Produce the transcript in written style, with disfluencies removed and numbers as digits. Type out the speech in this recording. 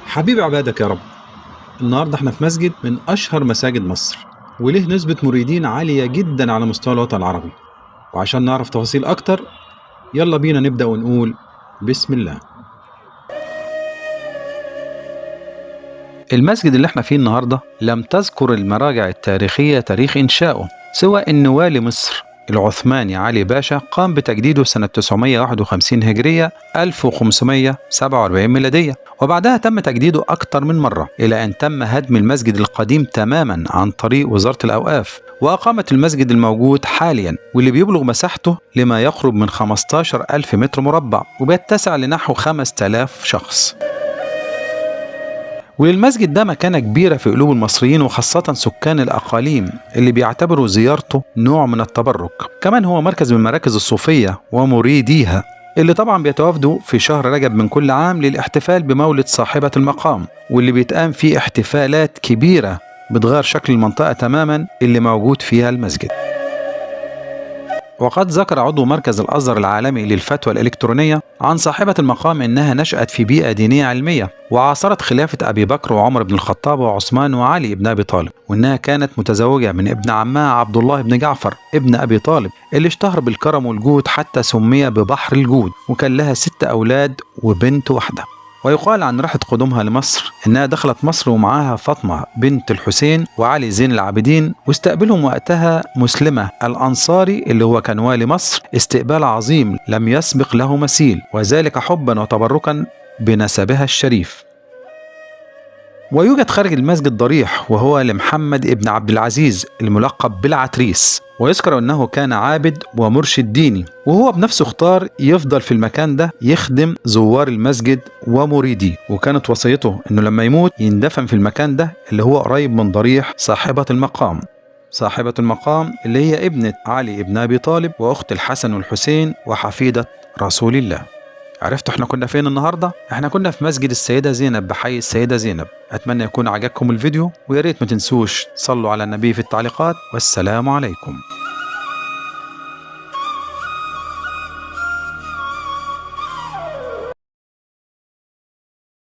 حبيب عبادك يا رب. النهاردة احنا في مسجد من أشهر مساجد مصر، وله نسبة مريدين عالية جدا على مستوى الوطن العربي. وعشان نعرف تفاصيل أكتر يلا بينا نبدأ ونقول بسم الله. المسجد اللي احنا فيه النهاردة لم تذكر المراجع التاريخية تاريخ إنشائه، سوى إن والي مصر العثماني علي باشا قام بتجديده سنة 951 هجرية 1547 ميلادية، وبعدها تم تجديده أكثر من مرة إلى أن تم هدم المسجد القديم تماما عن طريق وزارة الأوقاف، وأقامت المسجد الموجود حاليا واللي بيبلغ مساحته لما يقرب من 15,000 متر مربع وبيتسع لنحو 5,000 شخص. وللمسجد ده مكانة كبيرة في قلوب المصريين وخاصة سكان الأقاليم اللي بيعتبروا زيارته نوع من التبرك. كمان هو مركز من مراكز الصوفية ومريديها اللي طبعا بيتوافدوا في شهر رجب من كل عام للاحتفال بمولد صاحبة المقام، واللي بيتقام فيه احتفالات كبيرة بتغير شكل المنطقة تماما اللي موجود فيها المسجد. وقد ذكر عضو مركز الأزهر العالمي للفتوى الإلكترونية عن صاحبة المقام إنها نشأت في بيئة دينية علمية وعاصرت خلافة أبي بكر وعمر بن الخطاب وعثمان وعلي بن أبي طالب، وإنها كانت متزوجة من ابن عمها عبد الله بن جعفر ابن أبي طالب اللي اشتهر بالكرم والجود حتى سمي ببحر الجود، وكان لها 6 أولاد وبنت واحدة. ويقال عن رحلة قدومها لمصر إنها دخلت مصر ومعاها فاطمة بنت الحسين وعلي زين العابدين، واستقبلهم وقتها مسلمة الأنصاري اللي هو كان والي مصر استقبال عظيم لم يسبق له مثيل، وذلك حبا وتبركا بنسبها الشريف. ويوجد خارج المسجد ضريح وهو لمحمد ابن عبد العزيز الملقب بالعتريس، ويذكر أنه كان عابد ومرشد ديني، وهو بنفسه اختار يفضل في المكان ده يخدم زوار المسجد ومريديه، وكانت وصيته أنه لما يموت يندفن في المكان ده اللي هو قريب من ضريح صاحبة المقام. صاحبة المقام اللي هي ابنة علي ابن أبي طالب وأخت الحسن والحسين وحفيدة رسول الله. عرفتوا احنا كنا فين النهاردة؟ احنا كنا في مسجد السيدة زينب بحي السيدة زينب. اتمنى يكون عجبكم الفيديو، وياريت ما تنسوش تصلوا على النبي في التعليقات، والسلام عليكم.